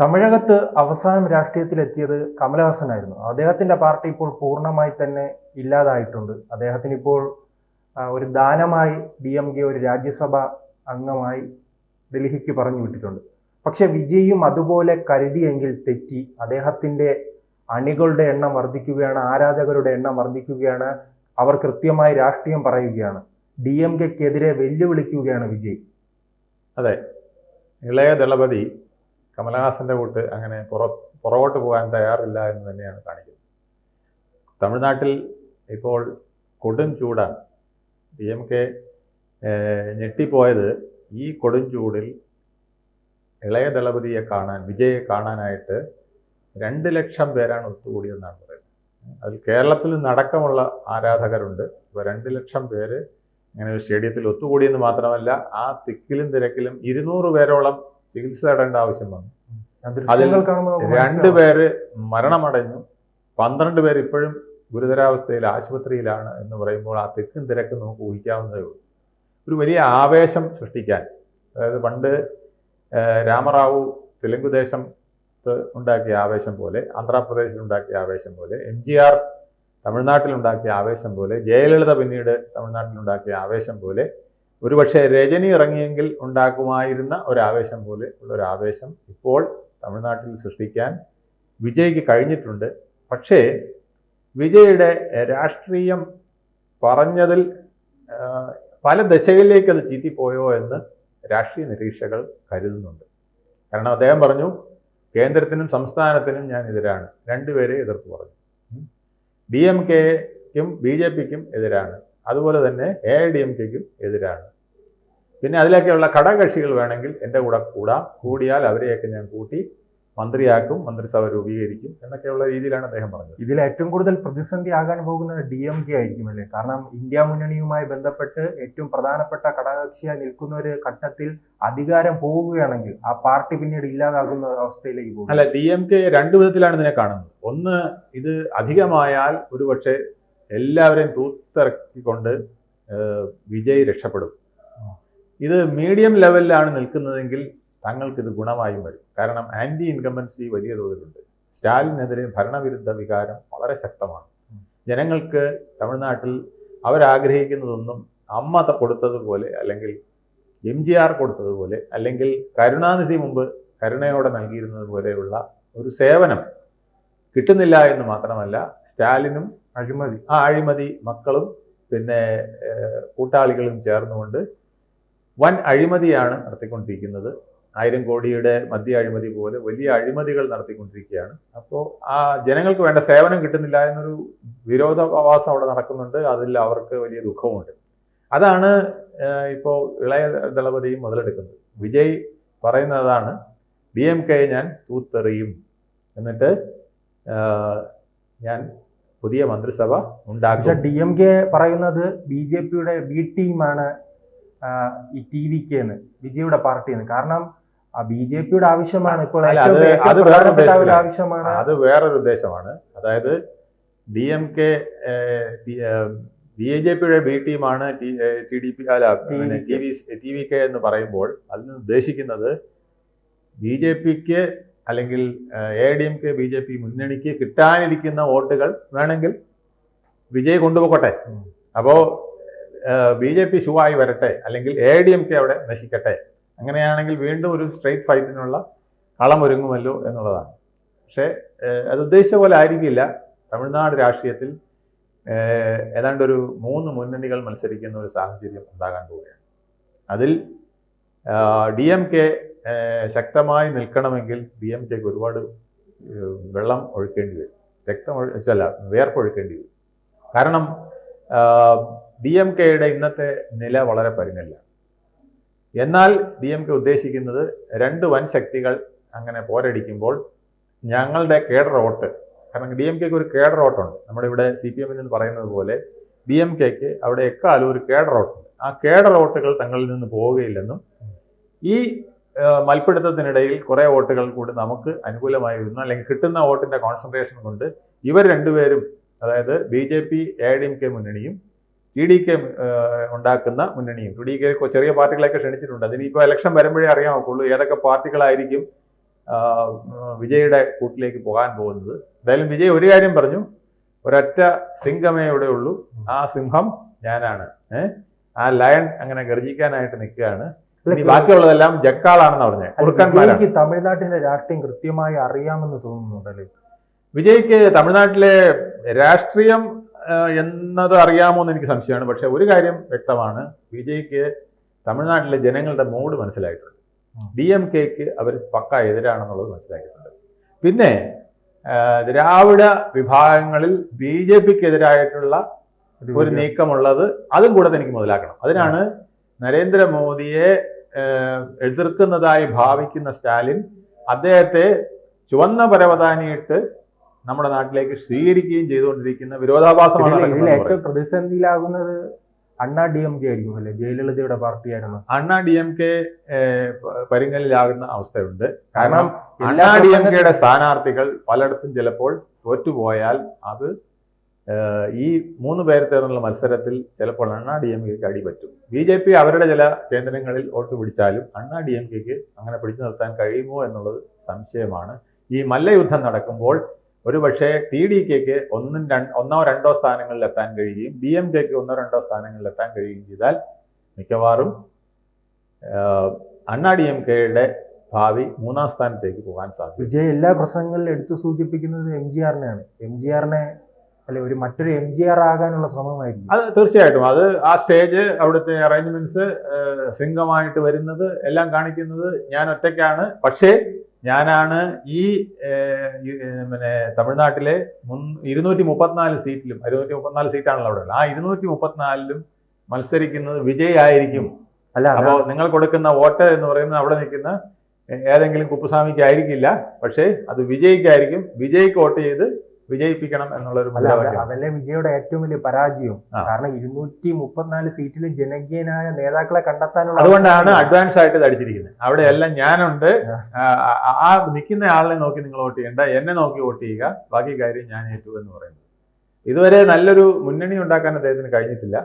തമിഴകത്ത് അവസാനം രാഷ്ട്രീയത്തിലെത്തിയത് കമലഹാസനായിരുന്നു. അദ്ദേഹത്തിന്റെ പാർട്ടി ഇപ്പോൾ പൂർണ്ണമായി തന്നെ ഇല്ലാതായിട്ടുണ്ട്. അദ്ദേഹത്തിന് ഇപ്പോൾ ഒരു ദാനമായി DMK ഒരു രാജ്യസഭാ അംഗമായി ഡൽഹിക്ക് പറഞ്ഞു വിട്ടിട്ടുണ്ട്. പക്ഷെ വിജയും അതുപോലെ കരുതിയെങ്കിൽ തെറ്റി. അദ്ദേഹത്തിന്റെ അണികളുടെ എണ്ണം വർദ്ധിക്കുകയാണ്, ആരാധകരുടെ എണ്ണം വർദ്ധിക്കുകയാണ്. അവർ കൃത്യമായി രാഷ്ട്രീയം പറയുകയാണ്. DMKക്കെതിരെ വെല്ലുവിളിക്കുകയാണ് വിജയ്. അതെ, ഇളയ ദളപതി കമലഹാസന്റെ കൂട്ട് അങ്ങനെ പുറകോട്ട് പോകാൻ തയ്യാറില്ല എന്ന് തന്നെയാണ് കാണിക്കുന്നത്. തമിഴ്നാട്ടിൽ ഇപ്പോൾ കൊടും ചൂടാണ്. DMK ഞെട്ടിപ്പോയത് ഈ കൊടും ചൂടിൽ ഇളയ ദളപതിയെ കാണാൻ, വിജയെ കാണാനായിട്ട് 2 ലക്ഷം പേരാണ് ഒത്തുകൂടിയെന്നാണ് പറയുന്നത്. അതിൽ കേരളത്തിൽ നിന്നടക്കമുള്ള ആരാധകരുണ്ട്. ഇപ്പോൾ 2 ലക്ഷം പേര് ഇങ്ങനെ ഒരു സ്റ്റേഡിയത്തിൽ ഒത്തുകൂടിയെന്ന് മാത്രമല്ല, ആ തിക്കിലും തിരക്കിലും 200 പേരോളം ചികിത്സ തേടേണ്ട ആവശ്യം വന്നു. അതിൽ 2 പേര് മരണമടഞ്ഞു, 12 പേര് ഇപ്പോഴും ഗുരുതരാവസ്ഥയിൽ ആശുപത്രിയിലാണ് എന്ന് പറയുമ്പോൾ ആ തിക്കും തിരക്കും നമുക്ക് ഊഹിക്കാവുന്നതേ ഉള്ളൂ. ഒരു വലിയ ആവേശം സൃഷ്ടിക്കാൻ, അതായത് പണ്ട് രാമറാവു തെലുങ്കുദേശം ഉണ്ടാക്കിയ ആവേശം പോലെ, ആന്ധ്രാപ്രദേശിൽ ഉണ്ടാക്കിയ ആവേശം പോലെ, MGR തമിഴ്നാട്ടിലുണ്ടാക്കിയ ആവേശം പോലെ, ജയലളിത പിന്നീട് തമിഴ്നാട്ടിലുണ്ടാക്കിയ ആവേശം പോലെ, ഒരുപക്ഷെ രജനി ഇറങ്ങിയെങ്കിൽ ഉണ്ടാക്കുമായിരുന്ന ഒരാവേശം പോലെ ഉള്ള ആവേശം ഇപ്പോൾ തമിഴ്നാട്ടിൽ സൃഷ്ടിക്കാൻ വിജയ്ക്ക് കഴിഞ്ഞിട്ടുണ്ട്. പക്ഷേ വിജയുടെ രാഷ്ട്രീയം പറഞ്ഞതിൽ പല ദശകളിലേക്ക് അത് ചീറ്റിപ്പോയോ എന്ന് രാഷ്ട്രീയ നിരീക്ഷകർ കരുതുന്നുണ്ട്. കാരണം അദ്ദേഹം പറഞ്ഞു, കേന്ദ്രത്തിനും സംസ്ഥാനത്തിനും ഞാൻ എതിരാണ്. 2 പേരെ എതിർത്ത് പറഞ്ഞു. DMKക്കും BJPക്കും എതിരാണ്, അതുപോലെ തന്നെ AIDMKക്കും എതിരാണ്. പിന്നെ അതിലേക്കുള്ള ഘടകകക്ഷികൾ വേണമെങ്കിൽ എൻ്റെ കൂടെ കൂടിയാൽ അവരെയൊക്കെ ഞാൻ കൂട്ടി മന്ത്രിയാക്കും, മന്ത്രിസഭ രൂപീകരിക്കും എന്നൊക്കെയുള്ള രീതിയിലാണ് അദ്ദേഹം പറഞ്ഞത്. ഇതിൽ ഏറ്റവും കൂടുതൽ പ്രതിസന്ധി ആകാൻ പോകുന്നത് DMK ആയിരിക്കും അല്ലേ? കാരണം ഇന്ത്യ മുന്നണിയുമായി ബന്ധപ്പെട്ട് ഏറ്റവും പ്രധാനപ്പെട്ട ഘടകകക്ഷിയായി നിൽക്കുന്ന ഒരു ഘട്ടത്തിൽ അധികാരം പോവുകയാണെങ്കിൽ ആ പാർട്ടി പിന്നീട് ഇല്ലാതാകുന്ന അവസ്ഥയിലേക്ക് പോകും. അല്ല, DMK 2 വിധത്തിലാണ് ഇതിനെ കാണുന്നത്. ഒന്ന്, ഇത് അധികമായാൽ ഒരുപക്ഷെ എല്ലാവരെയും തൂത്തിറക്കിക്കൊണ്ട് വിജയ് രക്ഷപ്പെടും. ഇത് മീഡിയം ലെവലിലാണ് നിൽക്കുന്നതെങ്കിൽ തങ്ങൾക്കിത് ഗുണമായും വരും. കാരണം ആൻറ്റി ഇൻകംബൻസി വലിയ തോതിലുണ്ട്. സ്റ്റാലിനെതിരെ ഭരണവിരുദ്ധ വികാരം വളരെ ശക്തമാണ്. ജനങ്ങൾക്ക് തമിഴ്നാട്ടിൽ അവരാഗ്രഹിക്കുന്നതൊന്നും അമ്മ കൊടുത്തതുപോലെ, അല്ലെങ്കിൽ MGR കൊടുത്തതുപോലെ, അല്ലെങ്കിൽ കരുണാനിധി മുമ്പ് കരുണയോടെ നൽകിയിരുന്നത് പോലെയുള്ള ഒരു സേവനം കിട്ടുന്നില്ല എന്ന് മാത്രമല്ല, സ്റ്റാലിനും അഴിമതി മക്കളും പിന്നെ കൂട്ടാളികളും ചേർന്നുകൊണ്ട് വൻ അഴിമതിയാണ് നടത്തിക്കൊണ്ടിരിക്കുന്നത്. 1000 കോടിയുടെ മദ്യ അഴിമതി പോലെ വലിയ അഴിമതികൾ നടത്തിക്കൊണ്ടിരിക്കുകയാണ്. അപ്പോൾ ആ ജനങ്ങൾക്ക് വേണ്ട സേവനം കിട്ടുന്നില്ല എന്നൊരു വിരോധാഭാസം അവിടെ നടക്കുന്നുണ്ട്. അതിൽ അവർക്ക് വലിയ ദുഃഖമുണ്ട്. അതാണ് ഇപ്പോൾ ഇളയ ദളപതിയും മുതലെടുക്കുന്നത്. വിജയ് പറയുന്നതാണ്, DMKയെ ഞാൻ തൂത്തെറിയും, എന്നിട്ട് ഞാൻ പുതിയ മന്ത്രിസഭ ഉണ്ടാക്കും. DMK പറയുന്നത് BJPയുടെ B ടീമാണ് ഈ TVK എന്ന്, വിജയുടെ പാർട്ടിന്ന്. കാരണം BJPയുടെ ആവശ്യമാണ് ഇപ്പോൾ, ആവശ്യമാണ്. അത് വേറൊരു ഉദ്ദേശമാണ്. അതായത് DMK BJPയുടെ B ടീമാണ് TVK എന്ന് പറയുമ്പോൾ അതിന് ഉദ്ദേശിക്കുന്നത് BJPക്ക് അല്ലെങ്കിൽ AIDMK BJP മുന്നണിക്ക് കിട്ടാനിരിക്കുന്ന വോട്ടുകൾ വേണമെങ്കിൽ വിജയ് കൊണ്ടുപോകട്ടെ. അപ്പോൾ BJP ഷൂവായി വരട്ടെ, അല്ലെങ്കിൽ AIDMK അവിടെ നശിക്കട്ടെ. അങ്ങനെയാണെങ്കിൽ വീണ്ടും ഒരു സ്ട്രൈറ്റ് ഫൈറ്റിനുള്ള കളമൊരുങ്ങുമല്ലോ എന്നുള്ളതാണ്. പക്ഷേ അത് ഉദ്ദേശിച്ച പോലെ ആയിരിക്കില്ല. തമിഴ്നാട് രാഷ്ട്രീയത്തിൽ ഏതാണ്ട് ഒരു 3 മുന്നണികൾ മത്സരിക്കുന്ന ഒരു സാഹചര്യം ഉണ്ടാകാൻ പോവുകയാണ്. അതിൽ DMK ശക്തമായി നിൽക്കണമെങ്കിൽ DMKക്ക് ഒരുപാട് വെള്ളം ഒഴുക്കേണ്ടി വരും, വേർപ്പൊഴുക്കേണ്ടി വരും. കാരണം DMKയുടെ ഇന്നത്തെ നില വളരെ പരിങ്ങലാണ്. എന്നാൽ DMK ഉദ്ദേശിക്കുന്നത് 2 വൻ ശക്തികൾ അങ്ങനെ പോരടിക്കുമ്പോൾ ഞങ്ങളുടെ കേഡർ വോട്ട്, കാരണം DMKക്ക് ഒരു കേഡർ വോട്ടുണ്ട്. നമ്മുടെ ഇവിടെ CPM എന്ന് പറയുന്നത് പോലെ DMKക്ക് അവിടെ എക്കാലം ഒരു കേഡർ വോട്ടുണ്ട്. ആ കേഡർ വോട്ടുകൾ തങ്ങളിൽ നിന്ന് പോവുകയില്ലെന്നും ഈ മൽപ്പിടുത്തത്തിനിടയിൽ കുറേ വോട്ടുകൾ കൂടി നമുക്ക് അനുകൂലമായി വരുന്നു, അല്ലെങ്കിൽ കിട്ടുന്ന വോട്ടിന്റെ കോൺസെൻട്രേഷൻ കൊണ്ട് ഇവർ 2 പേരും, അതായത് BJP AIDMK മുന്നണിയും TDK ഉണ്ടാക്കുന്ന മുന്നണിയും, TDK ചെറിയ പാർട്ടികളെയൊക്കെ ക്ഷണിച്ചിട്ടുണ്ട്. അതിനിപ്പോൾ ഇലക്ഷൻ വരുമ്പോഴേ അറിയാൻ നോക്കുള്ളൂ ഏതൊക്കെ പാർട്ടികളായിരിക്കും വിജയുടെ കൂട്ടിലേക്ക് പോകാൻ പോകുന്നത്. എന്തായാലും വിജയ് ഒരു കാര്യം പറഞ്ഞു, ഒരൊറ്റ സിംഹമേ ഇവിടെ ഉള്ളൂ, ആ സിംഹം ഞാനാണ്. ആ ലയൺ അങ്ങനെ ഗർജിക്കാനായിട്ട് നിൽക്കുകയാണ്. ഇനി ബാക്കിയുള്ളതെല്ലാം ജക്കാളാണെന്ന് പറഞ്ഞത്. തമിഴ്നാട്ടിലെ രാഷ്ട്രീയം കൃത്യമായി അറിയാമെന്ന് തോന്നുന്നുണ്ടല്ലേ? വിജയ്ക്ക് തമിഴ്നാട്ടിലെ രാഷ്ട്രീയം എന്നത് അറിയാമോ എന്ന് എനിക്ക് സംശയമാണ്. പക്ഷെ ഒരു കാര്യം വ്യക്തമാണ്, വിജയ്ക്ക് തമിഴ്നാട്ടിലെ ജനങ്ങളുടെ മൂഡ് മനസ്സിലായിട്ടുണ്ട്. DMKക്ക് അവർ പക്ക എതിരാണെന്നുള്ളത് മനസ്സിലാക്കിയിട്ടുണ്ട്. പിന്നെ ദ്രാവിഡ വിഭാഗങ്ങളിൽ BJPക്ക് എതിരായിട്ടുള്ള ഒരു നീക്കമുള്ളത്, അതും കൂടെ എനിക്ക് മുതലാക്കണം. അതിനാണ് നരേന്ദ്രമോദിയെ എതിർക്കുന്നതായി ഭാവിക്കുന്ന സ്റ്റാലിൻ അദ്ദേഹത്തെ ചുവന്ന പരവതാനിയിട്ട് നമ്മുടെ നാട്ടിലേക്ക് സ്വീകരിക്കുകയും ചെയ്തുകൊണ്ടിരിക്കുന്ന വിരോധാഭാസമാണ്. ഏറ്റവും പ്രതിസന്ധിയിലാകുന്നത് അണ്ണാ DMK ആയിരിക്കും അല്ലെ? ജയലളിതയുടെ പാർട്ടിയായിരുന്നു. അണ്ണാ DMK പരിങ്ങലിലാകുന്ന അവസ്ഥയുണ്ട്. കാരണം അണ്ണാ DMKയുടെ സ്ഥാനാർത്ഥികൾ പലയിടത്തും ചിലപ്പോൾ തോറ്റുപോയാൽ അത് ഈ 3 പേർ ചേർന്നുള്ള മത്സരത്തിൽ ചിലപ്പോൾ അണ്ണാ DMKക്ക് അടിപറ്റും. BJP അവരുടെ ചില കേന്ദ്രങ്ങളിൽ വോട്ട് പിടിച്ചാലും അണ്ണാ DMKക്ക് അങ്ങനെ പിടിച്ചു നിർത്താൻ കഴിയുമോ എന്നുള്ളത് സംശയമാണ്. ഈ മല്ലയുദ്ധം നടക്കുമ്പോൾ ഒരുപക്ഷെ TDKക്ക് ഒന്നോ രണ്ടോ സ്ഥാനങ്ങളിൽ എത്താൻ കഴിയുകയും DMKക്ക് 1-2 സ്ഥാനങ്ങളിൽ എത്താൻ കഴിയുകയും ചെയ്താൽ മിക്കവാറും അണ്ണാ DMKയുടെ ഭാവി 3-ാം സ്ഥാനത്തേക്ക് പോകാൻ സാധിക്കും. വിജയ് എല്ലാ പ്രസംഗങ്ങളിലും എടുത്തു സൂചിപ്പിക്കുന്നത് MGRനെയാണ്. MGRനെ അല്ലെ ഒരു മറ്റൊരു MGR ആകാനുള്ള ശ്രമമായിരിക്കും. അത് തീർച്ചയായിട്ടും. അത് ആ സ്റ്റേജ്, അവിടുത്തെ അറേഞ്ച്മെന്റ്സ്, സിംഗമായിട്ട് വരുന്നത് എല്ലാം കാണിക്കുന്നത് ഞാൻ ഒറ്റയ്ക്കാണ്. പക്ഷേ ഞാനാണ് ഈ പിന്നെ തമിഴ്നാട്ടിലെ 234 സീറ്റിലും 234 സീറ്റാണല്ലോ അവിടെ ഉള്ളത്. ആ 234ലും മത്സരിക്കുന്നത് വിജയ് ആയിരിക്കും. അല്ല, അപ്പോൾ നിങ്ങൾ കൊടുക്കുന്ന വോട്ട് എന്ന് പറയുന്നത് അവിടെ നിൽക്കുന്ന ഏതെങ്കിലും കുപ്പുസ്വാമിക്ക് ആയിരിക്കില്ല, പക്ഷേ അത് വിജയ്ക്കായിരിക്കും. വിജയ്ക്ക് വോട്ട് ചെയ്ത് വിജയിപ്പിക്കണം എന്നുള്ളൊരു അതല്ലേ വിജയുടെ ഏറ്റവും വലിയ പരാജയം. കാരണം 234 സീറ്റിൽ ജനകീയനായ നേതാക്കളെ കണ്ടെത്താനുള്ള, അതുകൊണ്ടാണ് അഡ്വാൻസ് ആയിട്ട് ഇത് അടിച്ചിരിക്കുന്നത്. അവിടെ എല്ലാം ഞാനുണ്ട്, ആ നിൽക്കുന്ന ആളിനെ നോക്കി നിങ്ങൾ വോട്ട് ചെയ്യേണ്ട, എന്നെ നോക്കി വോട്ട് ചെയ്യുക, ബാക്കി കാര്യം ഞാൻ ഏറ്റു എന്ന് പറയുന്നത്. ഇതുവരെ നല്ലൊരു മുന്നണി ഉണ്ടാക്കാൻ അദ്ദേഹത്തിന് കഴിഞ്ഞിട്ടില്ല,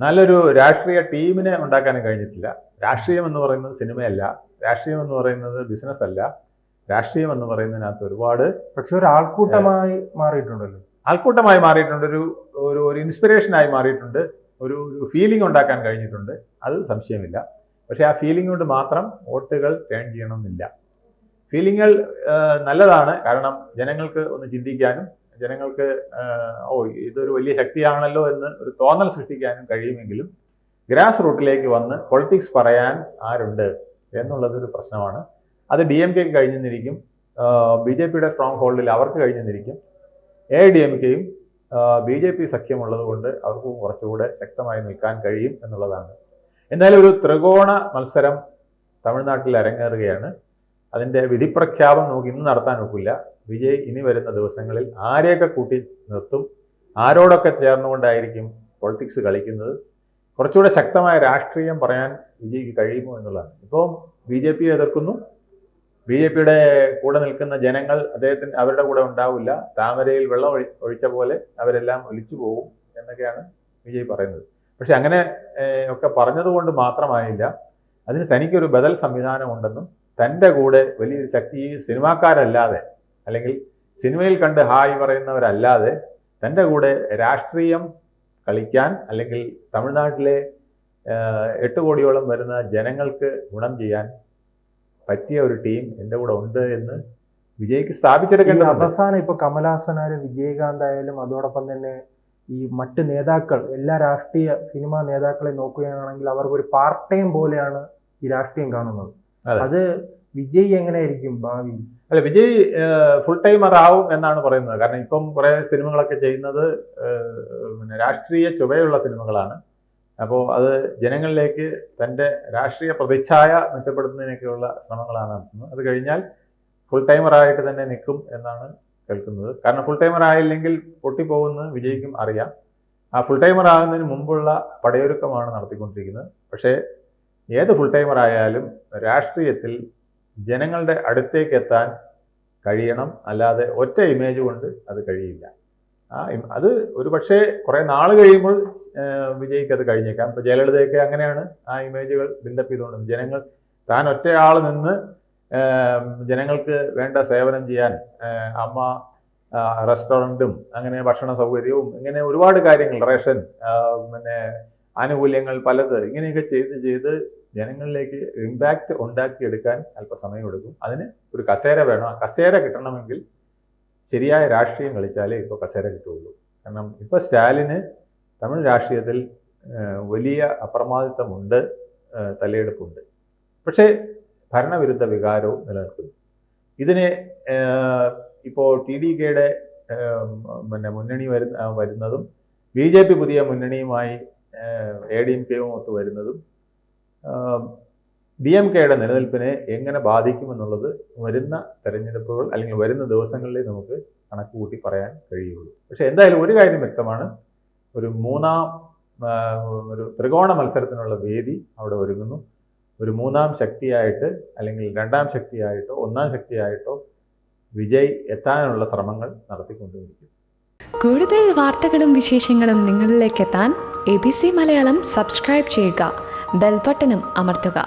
നല്ലൊരു രാഷ്ട്രീയ ടീമിനെ ഉണ്ടാക്കാനും കഴിഞ്ഞിട്ടില്ല. രാഷ്ട്രീയം എന്ന് പറയുന്നത് സിനിമയല്ല, രാഷ്ട്രീയം എന്ന് പറയുന്നത് ബിസിനസ് അല്ല, രാഷ്ട്രീയം എന്ന് പറയുന്നതിനകത്ത് ഒരുപാട്, പക്ഷെ ഒരു ആൾക്കൂട്ടമായി മാറിയിട്ടുണ്ടല്ലോ. ആൾക്കൂട്ടമായി മാറിയിട്ടുണ്ട്, ഒരു ഇൻസ്പിറേഷനായി മാറിയിട്ടുണ്ട്, ഒരു ഫീലിംഗ് ഉണ്ടാക്കാൻ കഴിഞ്ഞിട്ടുണ്ട്, അത് സംശയമില്ല. പക്ഷെ ആ ഫീലിംഗ് കൊണ്ട് മാത്രം വോട്ടുകൾ ടേൺ ചെയ്യണമെന്നില്ല. ഫീലിംഗുകൾ നല്ലതാണ്, കാരണം ജനങ്ങൾക്ക് ഒന്ന് ചിന്തിക്കാനും ജനങ്ങൾക്ക് ഇതൊരു വലിയ ശക്തിയാണല്ലോ എന്ന് ഒരു തോന്നൽ സൃഷ്ടിക്കാനും കഴിയുമെങ്കിലും ഗ്രാസ് റൂട്ടിലേക്ക് വന്ന് പൊളിറ്റിക്സ് പറയാൻ ആരുണ്ട് എന്നുള്ളതൊരു പ്രശ്നമാണ്. അത് DMKക്ക് കഴിഞ്ഞെന്നിരിക്കും, BJPയുടെ സ്ട്രോങ് ഹോൾഡിൽ അവർക്ക് കഴിഞ്ഞെന്നിരിക്കും. AIDMKയും BJP സഖ്യമുള്ളത് കൊണ്ട് അവർക്ക് കുറച്ചുകൂടെ ശക്തമായി നിൽക്കാൻ കഴിയും എന്നുള്ളതാണ്. എന്തായാലും ഒരു ത്രികോണ മത്സരം തമിഴ്നാട്ടിൽ അരങ്ങേറുകയാണ്. അതിൻ്റെ വിധിപ്രഖ്യാപനം നമുക്ക് ഇന്ന് നടത്താൻ ഒക്കില്ല. വിജയ് ഇനി വരുന്ന ദിവസങ്ങളിൽ ആരെയൊക്കെ കൂട്ടി നിർത്തും, ആരോടൊക്കെ ചേർന്നുകൊണ്ടായിരിക്കും പൊളിറ്റിക്സ് കളിക്കുന്നത്, കുറച്ചുകൂടെ ശക്തമായ രാഷ്ട്രീയം പറയാൻ വിജയ്ക്ക് കഴിയുമോ എന്നുള്ളതാണ്. ഇപ്പം BJPയെ എതിർക്കുന്നു, BJPയുടെ കൂടെ നിൽക്കുന്ന ജനങ്ങൾ അവരുടെ കൂടെ ഉണ്ടാവില്ല, താമരയിൽ വെള്ളം ഒഴിച്ച പോലെ അവരെല്ലാം ഒലിച്ചു പോകും എന്നൊക്കെയാണ് വിജയ് പറയുന്നത്. പക്ഷെ അങ്ങനെ ഒക്കെ പറഞ്ഞതുകൊണ്ട് മാത്രമായില്ല, അതിന് തനിക്കൊരു ബദൽ സംവിധാനം ഉണ്ടെന്നും തൻ്റെ കൂടെ വലിയൊരു ശക്തി സിനിമാക്കാരല്ലാതെ, അല്ലെങ്കിൽ സിനിമയിൽ കണ്ട് ഹായ് പറയുന്നവരല്ലാതെ തൻ്റെ കൂടെ രാഷ്ട്രീയം കളിക്കാൻ, അല്ലെങ്കിൽ തമിഴ്നാട്ടിലെ 8 കോടിയോളം വരുന്ന ജനങ്ങൾക്ക് ഗുണം ചെയ്യാൻ പറ്റിയ ഒരു ടീം എൻ്റെ കൂടെ ഉണ്ട് എന്ന് വിജയ്ക്ക് സ്ഥാപിച്ചെടുക്കേണ്ടത്. അവസാനം ഇപ്പോൾ കമലഹാസനായാലും വിജയകാന്ത് ആയാലും അതോടൊപ്പം തന്നെ ഈ മറ്റ് നേതാക്കൾ, എല്ലാ രാഷ്ട്രീയ സിനിമാ നേതാക്കളെ നോക്കുകയാണെങ്കിൽ അവർക്ക് ഒരു പാർട്ട് ടൈം പോലെയാണ് ഈ രാഷ്ട്രീയം കാണുന്നത്. അത് വിജയ് എങ്ങനെയായിരിക്കും ഭാവി? അല്ല, വിജയ് ഫുൾ ടൈമർ ആവും എന്നാണ് പറയുന്നത്. കാരണം ഇപ്പം കുറേ സിനിമകളൊക്കെ ചെയ്യുന്നത് പിന്നെ രാഷ്ട്രീയ ചുവയുള്ള സിനിമകളാണ്. അപ്പോൾ അത് ജനങ്ങളിലേക്ക് തൻ്റെ രാഷ്ട്രീയ പ്രതിച്ഛായ മെച്ചപ്പെടുത്തുന്നതിനൊക്കെയുള്ള ശ്രമങ്ങളാണ് നടത്തുന്നത്. അത് കഴിഞ്ഞാൽ ഫുൾ ടൈമറായിട്ട് തന്നെ നിൽക്കും എന്നാണ് കേൾക്കുന്നത്. കാരണം ഫുൾ ടൈമർ ആയില്ലെങ്കിൽ പൊട്ടിപ്പോകുമെന്ന് വിജയ്ക്കും അറിയാം. ആ ഫുൾ ടൈമർ ആകുന്നതിന് മുമ്പുള്ള പടയൊരുക്കമാണ് നടത്തിക്കൊണ്ടിരിക്കുന്നത്. പക്ഷേ ഏത് ഫുൾ ടൈമർ ആയാലും രാഷ്ട്രീയത്തിൽ ജനങ്ങളുടെ അടുത്തേക്ക് എത്താൻ കഴിയണം, അല്ലാതെ ഒറ്റ ഇമേജ് കൊണ്ട് അത് കഴിയില്ല. അത് ഒരു പക്ഷേ കുറേ നാൾ കഴിയുമ്പോൾ വിജയ്ക്ക് അത് കഴിഞ്ഞേക്കാം. ഇപ്പോൾ ജയലളിതയൊക്കെ അങ്ങനെയാണ് ആ ഇമേജുകൾ ബിൽഡപ്പ് ചെയ്തുകൊണ്ട് ജനങ്ങൾ താൻ ഒറ്റയാൾ നിന്ന് ജനങ്ങൾക്ക് വേണ്ട സേവനം ചെയ്യാൻ അമ്മ റെസ്റ്റോറൻറ്റും അങ്ങനെ ഭക്ഷണ സൗകര്യവും ഇങ്ങനെ ഒരുപാട് കാര്യങ്ങൾ, റേഷൻ, പിന്നെ ആനുകൂല്യങ്ങൾ പലത് ഇങ്ങനെയൊക്കെ ചെയ്ത് ജനങ്ങളിലേക്ക് ഇമ്പാക്റ്റ് ഉണ്ടാക്കിയെടുക്കാൻ അല്പസമയമെടുക്കും. അതിന് ഒരു കസേര വേണം. ആ കസേര കിട്ടണമെങ്കിൽ ശരിയായ രാഷ്ട്രീയം കളിച്ചാലേ ഇപ്പോൾ കസേര കിട്ടുകയുള്ളൂ. കാരണം ഇപ്പോൾ സ്റ്റാലിന് തമിഴ് രാഷ്ട്രീയത്തിൽ വലിയ അപ്രമാദിത്വമുണ്ട്, തലയെടുപ്പുണ്ട്. പക്ഷേ ഭരണവിരുദ്ധ വികാരവും നിലനിൽക്കുന്നു. ഇതിനെ ഇപ്പോൾ TDKയുടെ പിന്നെ മുന്നണി വരുന്നതും BJP പുതിയ മുന്നണിയുമായി ADMKയും ഒത്ത് വരുന്നതും DMKയുടെ നിലനിൽപ്പിനെ എങ്ങനെ ബാധിക്കുമെന്നുള്ളത് വരുന്ന തെരഞ്ഞെടുപ്പുകൾ അല്ലെങ്കിൽ വരുന്ന ദിവസങ്ങളിലേ നമുക്ക് കണക്ക് കൂട്ടി പറയാൻ കഴിയുള്ളൂ. പക്ഷേ എന്തായാലും ഒരു കാര്യം വ്യക്തമാണ്, ഒരു ത്രികോണ മത്സരത്തിനുള്ള വേദി അവിടെ ഒരുങ്ങുന്നു. ഒരു മൂന്നാം ശക്തിയായിട്ട് അല്ലെങ്കിൽ രണ്ടാം ശക്തിയായിട്ടോ ഒന്നാം ശക്തിയായിട്ടോ വിജയ് എത്താനുള്ള ശ്രമങ്ങൾ നടത്തിക്കൊണ്ടിരിക്കും. കൂടുതൽ വാർത്തകളും വിശേഷങ്ങളും നിങ്ങളിലേക്ക് എത്താൻ ABC മലയാളം സബ്സ്ക്രൈബ് ചെയ്യുക, ബെൽ ബട്ടണും അമർത്തുക.